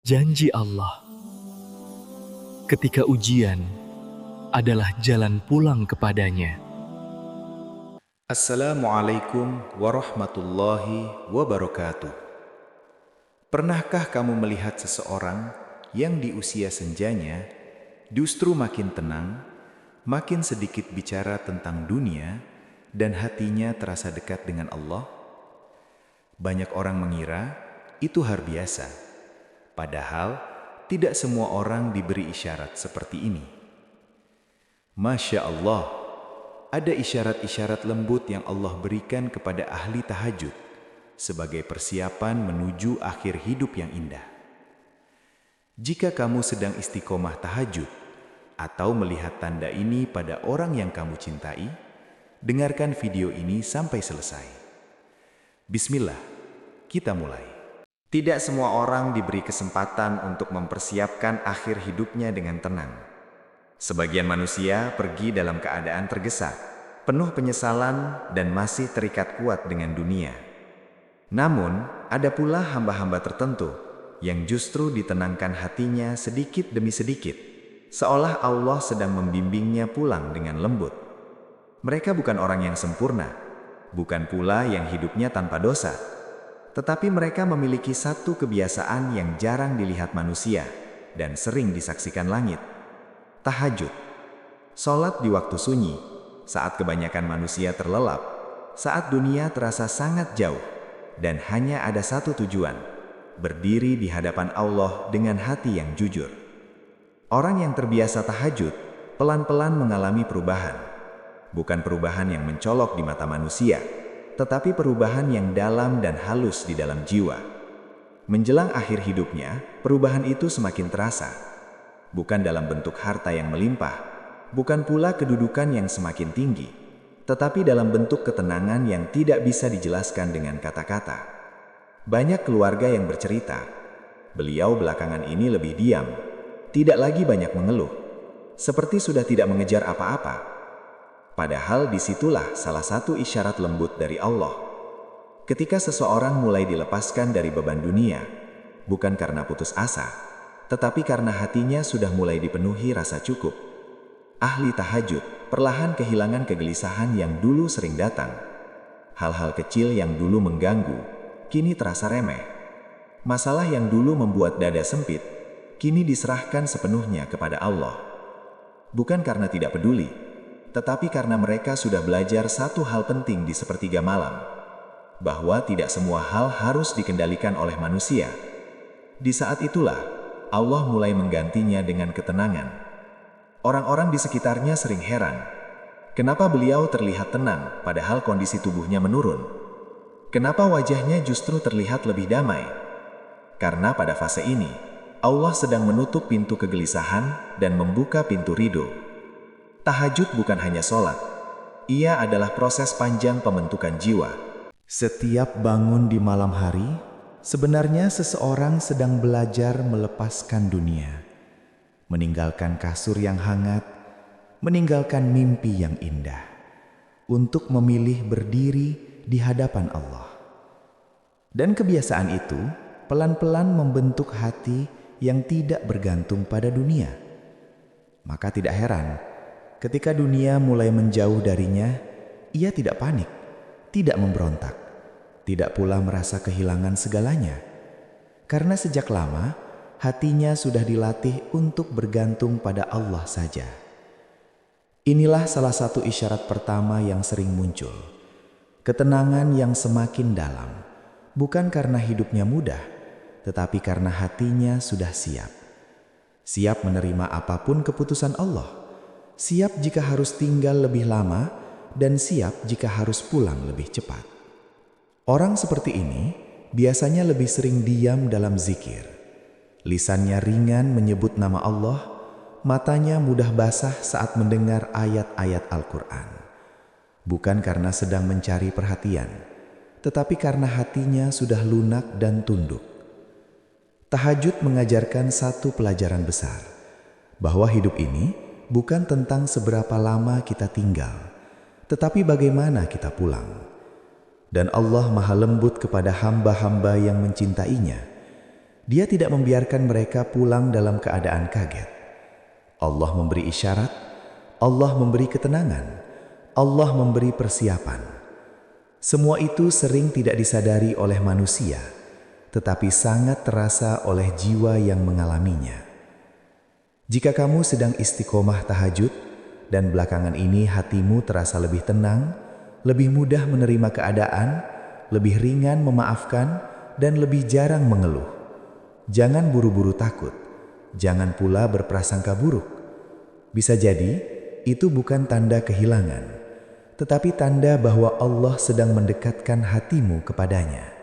Janji Allah, ketika ujian adalah jalan pulang kepadanya. Assalamualaikum warahmatullahi wabarakatuh. Pernahkah kamu melihat seseorang yang di usia senjanya justru makin tenang, makin sedikit bicara tentang dunia, dan hatinya terasa dekat dengan Allah? Banyak orang mengira itu hal biasa, padahal tidak semua orang diberi isyarat seperti ini. Masya Allah, ada isyarat-isyarat lembut yang Allah berikan kepada ahli tahajud sebagai persiapan menuju akhir hidup yang indah. Jika kamu sedang istiqomah tahajud atau melihat tanda ini pada orang yang kamu cintai, dengarkan video ini sampai selesai. Bismillah, kita mulai. Tidak semua orang diberi kesempatan untuk mempersiapkan akhir hidupnya dengan tenang. Sebagian manusia pergi dalam keadaan tergesa, penuh penyesalan dan masih terikat kuat dengan dunia. Namun, ada pula hamba-hamba tertentu yang justru ditenangkan hatinya sedikit demi sedikit, seolah Allah sedang membimbingnya pulang dengan lembut. Mereka bukan orang yang sempurna, bukan pula yang hidupnya tanpa dosa, tetapi mereka memiliki satu kebiasaan yang jarang dilihat manusia dan sering disaksikan langit. Tahajud, sholat di waktu sunyi, saat kebanyakan manusia terlelap, saat dunia terasa sangat jauh, dan hanya ada satu tujuan, berdiri di hadapan Allah dengan hati yang jujur. Orang yang terbiasa tahajud, pelan-pelan mengalami perubahan. Bukan perubahan yang mencolok di mata manusia, tetapi perubahan yang dalam dan halus di dalam jiwa. Menjelang akhir hidupnya, perubahan itu semakin terasa. Bukan dalam bentuk harta yang melimpah, bukan pula kedudukan yang semakin tinggi, tetapi dalam bentuk ketenangan yang tidak bisa dijelaskan dengan kata-kata. Banyak keluarga yang bercerita, beliau belakangan ini lebih diam, tidak lagi banyak mengeluh, seperti sudah tidak mengejar apa-apa. Padahal disitulah salah satu isyarat lembut dari Allah. Ketika seseorang mulai dilepaskan dari beban dunia, bukan karena putus asa, tetapi karena hatinya sudah mulai dipenuhi rasa cukup. Ahli tahajud perlahan kehilangan kegelisahan yang dulu sering datang. Hal-hal kecil yang dulu mengganggu, kini terasa remeh. Masalah yang dulu membuat dada sempit, kini diserahkan sepenuhnya kepada Allah. Bukan karena tidak peduli, tetapi karena mereka sudah belajar satu hal penting di sepertiga malam, bahwa tidak semua hal harus dikendalikan oleh manusia. Di saat itulah, Allah mulai menggantinya dengan ketenangan. Orang-orang di sekitarnya sering heran, kenapa beliau terlihat tenang padahal kondisi tubuhnya menurun? Kenapa wajahnya justru terlihat lebih damai? Karena pada fase ini, Allah sedang menutup pintu kegelisahan dan membuka pintu ridho. Tahajud bukan hanya sholat, ia adalah proses panjang pembentukan jiwa. Setiap bangun di malam hari, sebenarnya seseorang sedang belajar melepaskan dunia, meninggalkan kasur yang hangat, meninggalkan mimpi yang indah, untuk memilih berdiri di hadapan Allah. Dan kebiasaan itu pelan-pelan membentuk hati yang tidak bergantung pada dunia. Maka tidak heran, ketika dunia mulai menjauh darinya, ia tidak panik, tidak memberontak, tidak pula merasa kehilangan segalanya. Karena sejak lama, hatinya sudah dilatih untuk bergantung pada Allah saja. Inilah salah satu isyarat pertama yang sering muncul. Ketenangan yang semakin dalam, bukan karena hidupnya mudah, tetapi karena hatinya sudah siap. Siap menerima apapun keputusan Allah. Siap jika harus tinggal lebih lama, dan siap jika harus pulang lebih cepat. Orang seperti ini biasanya lebih sering diam dalam zikir. Lisannya ringan menyebut nama Allah, matanya mudah basah saat mendengar ayat-ayat Al-Quran. Bukan karena sedang mencari perhatian, tetapi karena hatinya sudah lunak dan tunduk. Tahajud mengajarkan satu pelajaran besar, bahwa hidup ini bukan tentang seberapa lama kita tinggal, tetapi bagaimana kita pulang. Dan Allah Maha Lembut kepada hamba-hamba yang mencintainya. Dia tidak membiarkan mereka pulang dalam keadaan kaget. Allah memberi isyarat, Allah memberi ketenangan, Allah memberi persiapan. Semua itu sering tidak disadari oleh manusia, tetapi sangat terasa oleh jiwa yang mengalaminya. Jika kamu sedang istiqomah tahajud dan belakangan ini hatimu terasa lebih tenang, lebih mudah menerima keadaan, lebih ringan memaafkan, dan lebih jarang mengeluh, jangan buru-buru takut, jangan pula berprasangka buruk. Bisa jadi itu bukan tanda kehilangan, tetapi tanda bahwa Allah sedang mendekatkan hatimu kepadanya.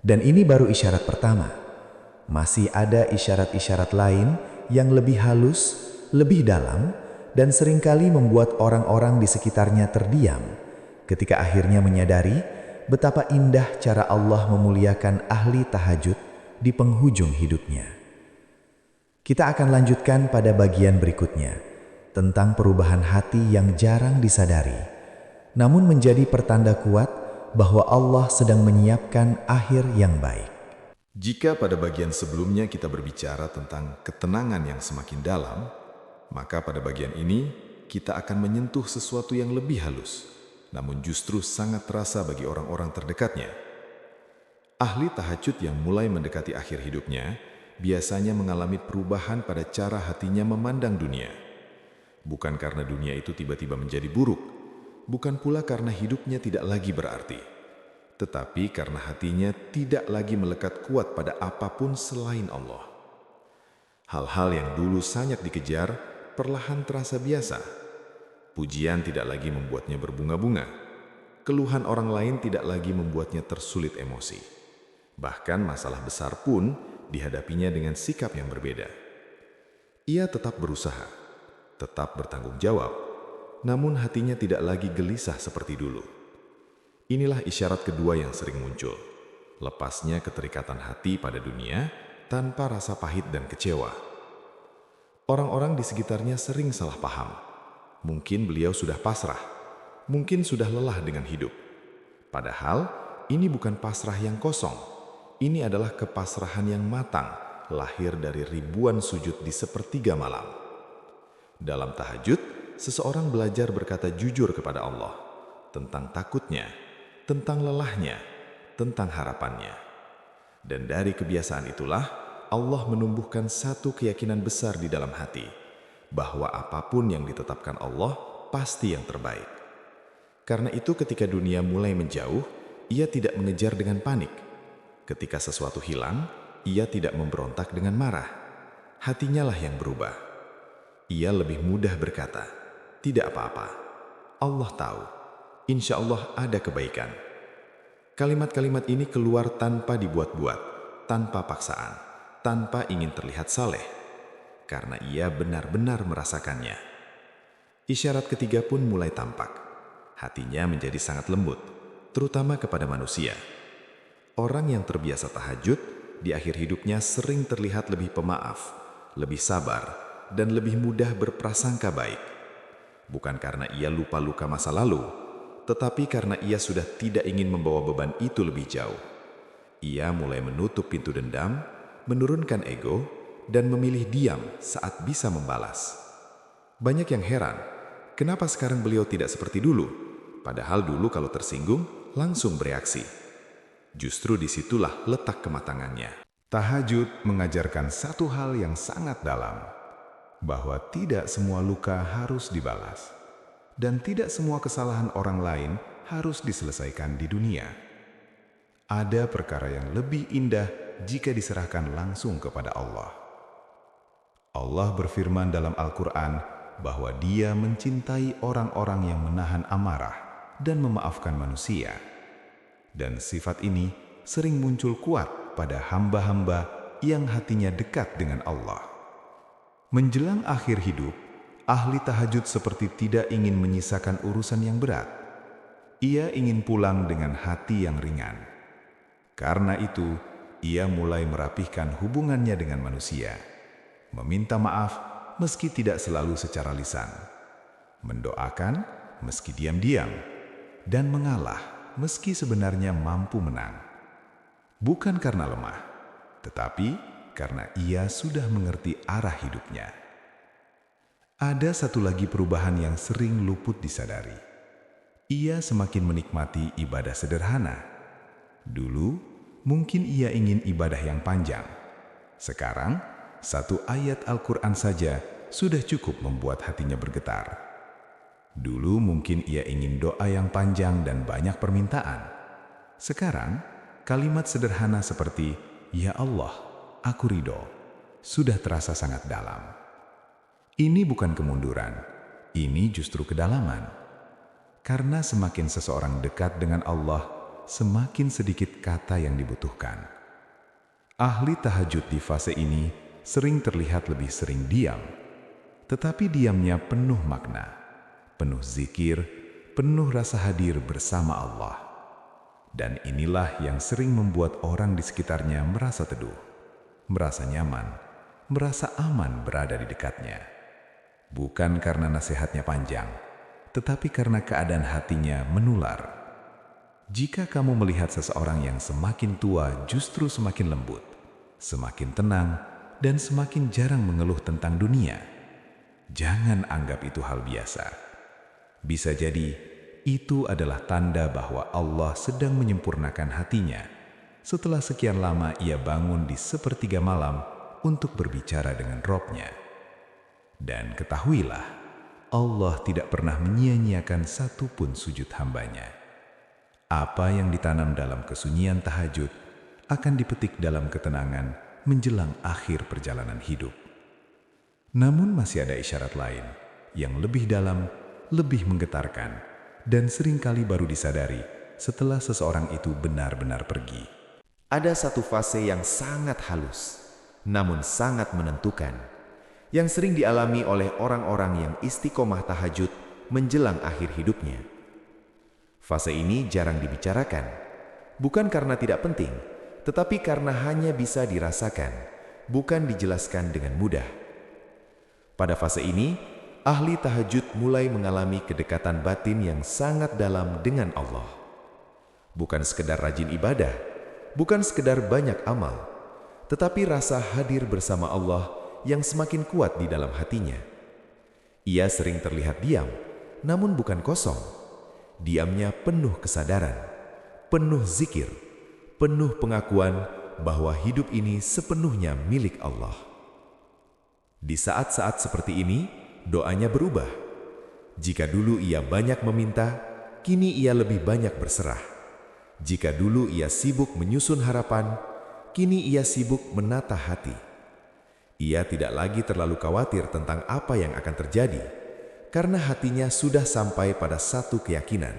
Dan ini baru isyarat pertama. Masih ada isyarat-isyarat lain yang lebih halus, lebih dalam, dan seringkali membuat orang-orang di sekitarnya terdiam ketika akhirnya menyadari betapa indah cara Allah memuliakan ahli tahajud di penghujung hidupnya. Kita akan lanjutkan pada bagian berikutnya tentang perubahan hati yang jarang disadari, namun menjadi pertanda kuat bahwa Allah sedang menyiapkan akhir yang baik. Jika pada bagian sebelumnya kita berbicara tentang ketenangan yang semakin dalam, maka pada bagian ini kita akan menyentuh sesuatu yang lebih halus, namun justru sangat terasa bagi orang-orang terdekatnya. Ahli tahajud yang mulai mendekati akhir hidupnya biasanya mengalami perubahan pada cara hatinya memandang dunia. Bukan karena dunia itu tiba-tiba menjadi buruk, bukan pula karena hidupnya tidak lagi berarti, tetapi karena hatinya tidak lagi melekat kuat pada apapun selain Allah. Hal-hal yang dulu sangat dikejar perlahan terasa biasa. Pujian tidak lagi membuatnya berbunga-bunga. Keluhan orang lain tidak lagi membuatnya tersulit emosi. Bahkan masalah besar pun dihadapinya dengan sikap yang berbeda. Ia tetap berusaha, tetap bertanggung jawab, namun hatinya tidak lagi gelisah seperti dulu. Inilah isyarat kedua yang sering muncul. Lepasnya keterikatan hati pada dunia tanpa rasa pahit dan kecewa. Orang-orang di sekitarnya sering salah paham. Mungkin beliau sudah pasrah, mungkin sudah lelah dengan hidup. Padahal ini bukan pasrah yang kosong. Ini adalah kepasrahan yang matang, lahir dari ribuan sujud di sepertiga malam. Dalam tahajud, seseorang belajar berkata jujur kepada Allah tentang takutnya, tentang lelahnya, tentang harapannya. Dan dari kebiasaan itulah Allah menumbuhkan satu keyakinan besar di dalam hati, bahwa apapun yang ditetapkan Allah pasti yang terbaik. Karena itu ketika dunia mulai menjauh, ia tidak mengejar dengan panik. Ketika sesuatu hilang, ia tidak memberontak dengan marah. Hatinya lah yang berubah. Ia lebih mudah berkata, tidak apa-apa. Allah tahu, insya Allah ada kebaikan. Kalimat-kalimat ini keluar tanpa dibuat-buat, tanpa paksaan, tanpa ingin terlihat saleh, karena ia benar-benar merasakannya. Isyarat ketiga pun mulai tampak. Hatinya menjadi sangat lembut, terutama kepada manusia. Orang yang terbiasa tahajud, di akhir hidupnya sering terlihat lebih pemaaf, lebih sabar, dan lebih mudah berprasangka baik. Bukan karena ia lupa luka masa lalu, tetapi karena ia sudah tidak ingin membawa beban itu lebih jauh. Ia mulai menutup pintu dendam, menurunkan ego, dan memilih diam saat bisa membalas. Banyak yang heran, kenapa sekarang beliau tidak seperti dulu? Padahal dulu kalau tersinggung, langsung bereaksi. Justru disitulah letak kematangannya. Tahajud mengajarkan satu hal yang sangat dalam, bahwa tidak semua luka harus dibalas, dan tidak semua kesalahan orang lain harus diselesaikan di dunia. Ada perkara yang lebih indah jika diserahkan langsung kepada Allah. Allah berfirman dalam Al-Quran bahwa Dia mencintai orang-orang yang menahan amarah dan memaafkan manusia. Dan sifat ini sering muncul kuat pada hamba-hamba yang hatinya dekat dengan Allah. Menjelang akhir hidup, ahli tahajud seperti tidak ingin menyisakan urusan yang berat. Ia ingin pulang dengan hati yang ringan. Karena itu, ia mulai merapihkan hubungannya dengan manusia. Meminta maaf meski tidak selalu secara lisan. Mendoakan meski diam-diam. Dan mengalah meski sebenarnya mampu menang. Bukan karena lemah, tetapi karena ia sudah mengerti arah hidupnya. Ada satu lagi perubahan yang sering luput disadari. Ia semakin menikmati ibadah sederhana. Dulu, mungkin ia ingin ibadah yang panjang. Sekarang, satu ayat Al-Quran saja sudah cukup membuat hatinya bergetar. Dulu mungkin ia ingin doa yang panjang dan banyak permintaan. Sekarang, kalimat sederhana seperti, "Ya Allah, aku ridho," sudah terasa sangat dalam. Ini bukan kemunduran, ini justru kedalaman. Karena semakin seseorang dekat dengan Allah, semakin sedikit kata yang dibutuhkan. Ahli tahajud di fase ini sering terlihat lebih sering diam, tetapi diamnya penuh makna, penuh zikir, penuh rasa hadir bersama Allah. Dan inilah yang sering membuat orang di sekitarnya merasa teduh, merasa nyaman, merasa aman berada di dekatnya. Bukan karena nasihatnya panjang, tetapi karena keadaan hatinya menular. Jika kamu melihat seseorang yang semakin tua justru semakin lembut, semakin tenang, dan semakin jarang mengeluh tentang dunia, jangan anggap itu hal biasa. Bisa jadi, itu adalah tanda bahwa Allah sedang menyempurnakan hatinya setelah sekian lama ia bangun di sepertiga malam untuk berbicara dengan Robnya. Dan ketahuilah, Allah tidak pernah menyia-nyiakan satu pun sujud hambanya. Apa yang ditanam dalam kesunyian tahajud akan dipetik dalam ketenangan menjelang akhir perjalanan hidup. Namun masih ada isyarat lain yang lebih dalam, lebih menggetarkan, dan seringkali baru disadari setelah seseorang itu benar-benar pergi. Ada satu fase yang sangat halus, namun sangat menentukan, yang sering dialami oleh orang-orang yang istiqomah tahajud menjelang akhir hidupnya. Fase ini jarang dibicarakan, bukan karena tidak penting, tetapi karena hanya bisa dirasakan, bukan dijelaskan dengan mudah. Pada fase ini, ahli tahajud mulai mengalami kedekatan batin yang sangat dalam dengan Allah. Bukan sekedar rajin ibadah, bukan sekedar banyak amal, tetapi rasa hadir bersama Allah yang semakin kuat di dalam hatinya. Ia sering terlihat diam, namun bukan kosong. Diamnya penuh kesadaran, penuh zikir, penuh pengakuan bahwa hidup ini sepenuhnya milik Allah. Di saat-saat seperti ini, doanya berubah. Jika dulu ia banyak meminta, kini ia lebih banyak berserah. Jika dulu ia sibuk menyusun harapan, kini ia sibuk menata hati. Ia tidak lagi terlalu khawatir tentang apa yang akan terjadi, karena hatinya sudah sampai pada satu keyakinan.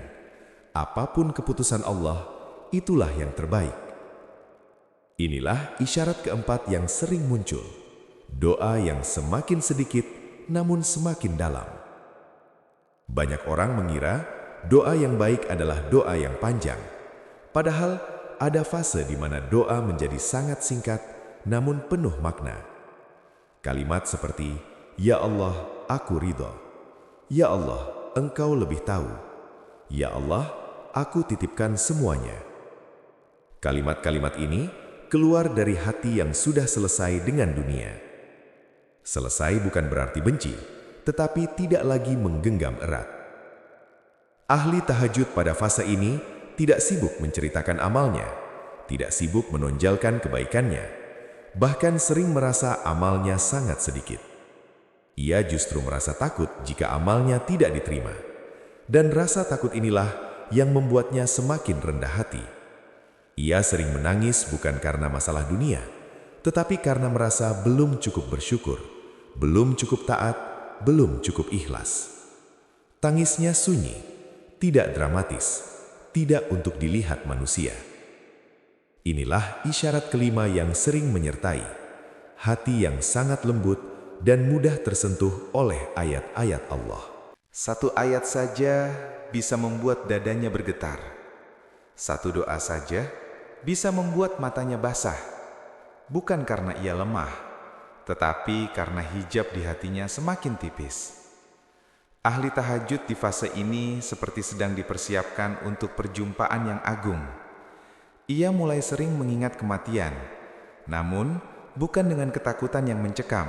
Apapun keputusan Allah, itulah yang terbaik. Inilah isyarat keempat yang sering muncul. Doa yang semakin sedikit, namun semakin dalam. Banyak orang mengira doa yang baik adalah doa yang panjang. Padahal ada fase di mana doa menjadi sangat singkat, namun penuh makna. Kalimat seperti, "Ya Allah, aku ridho. Ya Allah, Engkau lebih tahu. Ya Allah, aku titipkan semuanya." Kalimat-kalimat ini keluar dari hati yang sudah selesai dengan dunia. Selesai bukan berarti benci, tetapi tidak lagi menggenggam erat. Ahli tahajud pada fase ini tidak sibuk menceritakan amalnya, tidak sibuk menonjolkan kebaikannya, bahkan sering merasa amalnya sangat sedikit. Ia justru merasa takut jika amalnya tidak diterima. Dan rasa takut inilah yang membuatnya semakin rendah hati. Ia sering menangis bukan karena masalah dunia, tetapi karena merasa belum cukup bersyukur, belum cukup taat, belum cukup ikhlas. Tangisnya sunyi, tidak dramatis, tidak untuk dilihat manusia. Inilah isyarat kelima yang sering menyertai hati yang sangat lembut dan mudah tersentuh oleh ayat-ayat Allah. Satu ayat saja bisa membuat dadanya bergetar. Satu doa saja bisa membuat matanya basah. Bukan karena ia lemah, tetapi karena hijab di hatinya semakin tipis. Ahli tahajud di fase ini seperti sedang dipersiapkan untuk perjumpaan yang agung. Ia mulai sering mengingat kematian, Namun, bukan dengan ketakutan yang mencekam,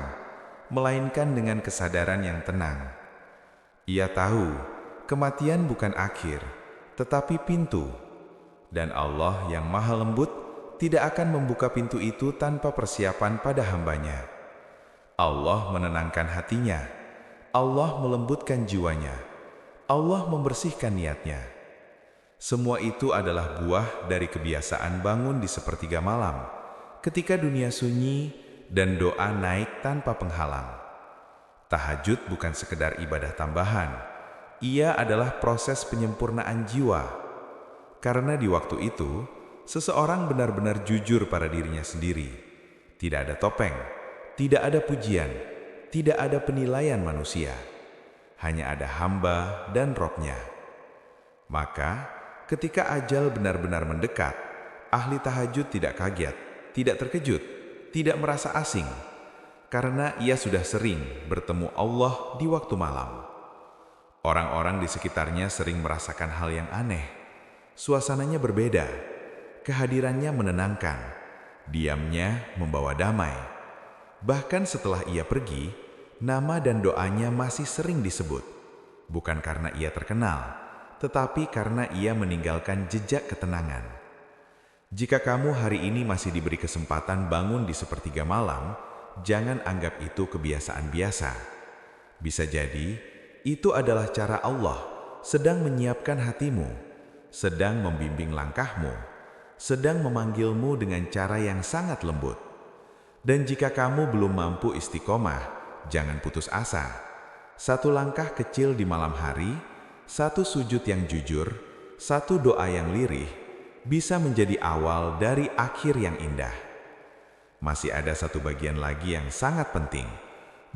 melainkan dengan kesadaran yang tenang. Ia tahu, kematian bukan akhir, tetapi pintu. Dan Allah yang maha lembut tidak akan membuka pintu itu tanpa persiapan pada hambanya. Allah menenangkan hatinya. Allah melembutkan jiwanya. Allah membersihkan niatnya. Semua itu adalah buah dari kebiasaan bangun di sepertiga malam, ketika dunia sunyi dan doa naik tanpa penghalang. Tahajud bukan sekedar ibadah tambahan. Ia adalah proses penyempurnaan jiwa. Karena di waktu itu, seseorang benar-benar jujur pada dirinya sendiri. Tidak ada topeng, tidak ada pujian, tidak ada penilaian manusia. Hanya ada hamba dan Robnya. Maka, ketika ajal benar-benar mendekat, ahli tahajud tidak kaget, tidak terkejut, tidak merasa asing. Karena ia sudah sering bertemu Allah di waktu malam. Orang-orang di sekitarnya sering merasakan hal yang aneh. Suasananya berbeda, kehadirannya menenangkan, diamnya membawa damai. Bahkan setelah ia pergi, nama dan doanya masih sering disebut. Bukan karena ia terkenal, tetapi karena ia meninggalkan jejak ketenangan. Jika kamu hari ini masih diberi kesempatan bangun di sepertiga malam, jangan anggap itu kebiasaan biasa. Bisa jadi, itu adalah cara Allah sedang menyiapkan hatimu, sedang membimbing langkahmu, sedang memanggilmu dengan cara yang sangat lembut. Dan jika kamu belum mampu istiqomah, jangan putus asa. Satu langkah kecil di malam hari, satu sujud yang jujur, satu doa yang lirih, bisa menjadi awal dari akhir yang indah. Masih ada satu bagian lagi yang sangat penting,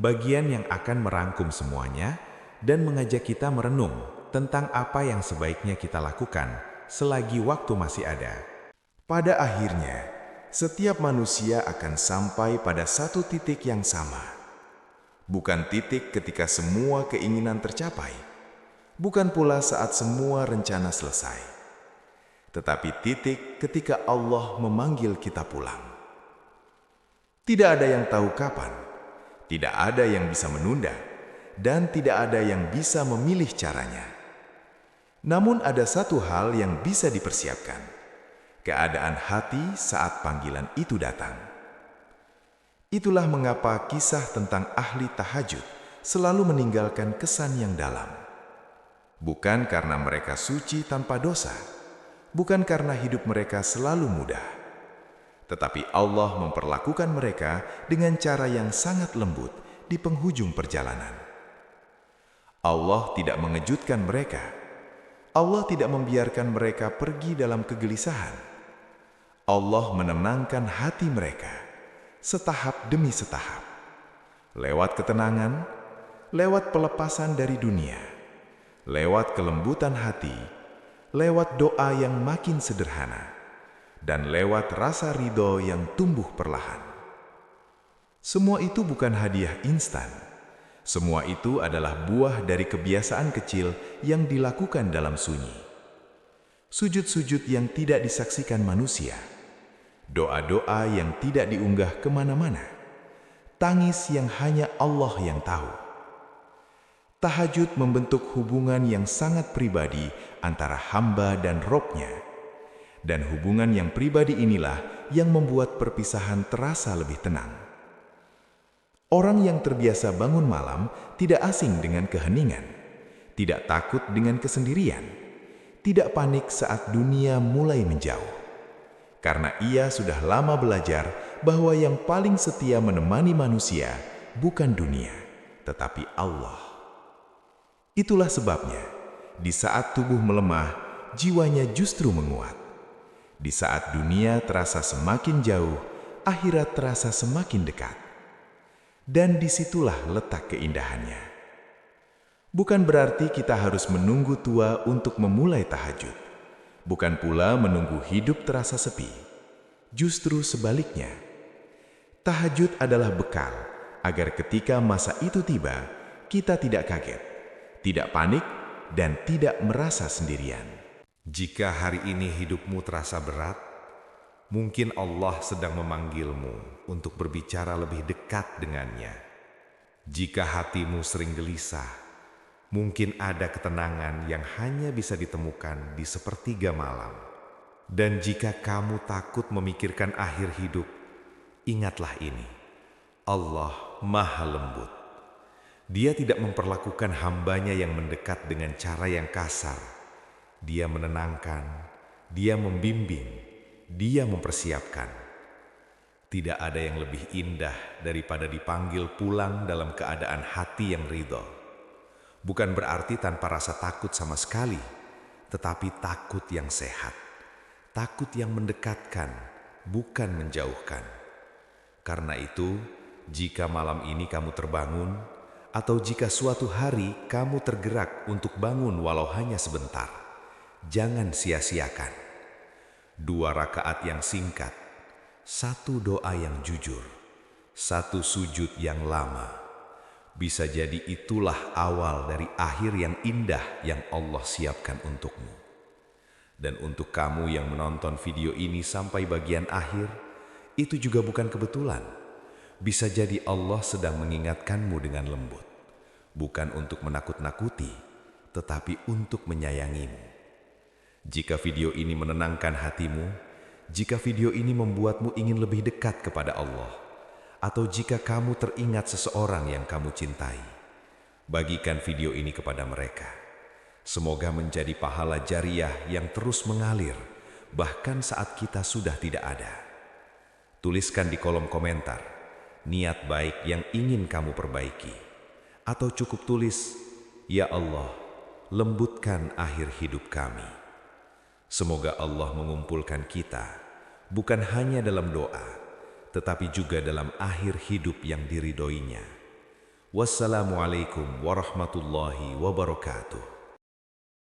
bagian yang akan merangkum semuanya dan mengajak kita merenung tentang apa yang sebaiknya kita lakukan selagi waktu masih ada. Pada akhirnya, setiap manusia akan sampai pada satu titik yang sama. Bukan titik ketika semua keinginan tercapai, bukan pula saat semua rencana selesai, tetapi titik ketika Allah memanggil kita pulang. Tidak ada yang tahu kapan, tidak ada yang bisa menunda, dan tidak ada yang bisa memilih caranya. Namun ada satu hal yang bisa dipersiapkan, keadaan hati saat panggilan itu datang. Itulah mengapa kisah tentang ahli tahajud selalu meninggalkan kesan yang dalam. Bukan karena mereka suci tanpa dosa, bukan karena hidup mereka selalu mudah, tetapi Allah memperlakukan mereka dengan cara yang sangat lembut di penghujung perjalanan. Allah tidak mengejutkan mereka. Allah tidak membiarkan mereka pergi dalam kegelisahan. Allah menenangkan hati mereka, setahap demi setahap. Lewat ketenangan, lewat pelepasan dari dunia, lewat kelembutan hati, lewat doa yang makin sederhana, dan lewat rasa ridho yang tumbuh perlahan. Semua itu bukan hadiah instan. Semua itu adalah buah dari kebiasaan kecil yang dilakukan dalam sunyi. Sujud-sujud yang tidak disaksikan manusia. Doa-doa yang tidak diunggah kemana-mana. Tangis yang hanya Allah yang tahu. Tahajud membentuk hubungan yang sangat pribadi antara hamba dan Robnya. Dan hubungan yang pribadi inilah yang membuat perpisahan terasa lebih tenang. Orang yang terbiasa bangun malam tidak asing dengan keheningan, tidak takut dengan kesendirian, tidak panik saat dunia mulai menjauh. Karena ia sudah lama belajar bahwa yang paling setia menemani manusia bukan dunia, tetapi Allah. Itulah sebabnya, di saat tubuh melemah, jiwanya justru menguat. Di saat dunia terasa semakin jauh, akhirat terasa semakin dekat. Dan disitulah letak keindahannya. Bukan berarti kita harus menunggu tua untuk memulai tahajud. Bukan pula menunggu hidup terasa sepi. Justru sebaliknya. Tahajud adalah bekal agar ketika masa itu tiba, kita tidak kaget, tidak panik, dan tidak merasa sendirian. Jika hari ini hidupmu terasa berat, Mungkin Allah sedang memanggilmu untuk berbicara lebih dekat dengannya. Jika hatimu sering gelisah, mungkin ada ketenangan yang hanya bisa ditemukan di sepertiga malam. Dan jika kamu takut memikirkan akhir hidup, ingatlah ini: Allah Maha Lembut. Dia tidak memperlakukan hambanya yang mendekat dengan cara yang kasar. Dia menenangkan, Dia membimbing, Dia mempersiapkan. Tidak ada yang lebih indah daripada dipanggil pulang dalam keadaan hati yang ridho. Bukan berarti tanpa rasa takut sama sekali, tetapi takut yang sehat. Takut yang mendekatkan, bukan menjauhkan. Karena itu, jika malam ini kamu terbangun, atau jika suatu hari kamu tergerak untuk bangun walau hanya sebentar, jangan sia-siakan. 2 rakaat yang singkat, 1 doa yang jujur, 1 sujud yang lama. Bisa jadi itulah awal dari akhir yang indah yang Allah siapkan untukmu. Dan untuk kamu yang menonton video ini sampai bagian akhir, itu juga bukan kebetulan. Bisa jadi Allah sedang mengingatkanmu dengan lembut. Bukan untuk menakut-nakuti, tetapi untuk menyayangimu. Jika video ini menenangkan hatimu, jika video ini membuatmu ingin lebih dekat kepada Allah, atau jika kamu teringat seseorang yang kamu cintai, bagikan video ini kepada mereka. Semoga menjadi pahala jariah yang terus mengalir, bahkan saat kita sudah tidak ada. Tuliskan di kolom komentar niat baik yang ingin kamu perbaiki, atau cukup tulis, "Ya Allah, lembutkan akhir hidup kami." Semoga Allah mengumpulkan kita, bukan hanya dalam doa, tetapi juga dalam akhir hidup yang diridhoinya. Wassalamualaikum warahmatullahi wabarakatuh.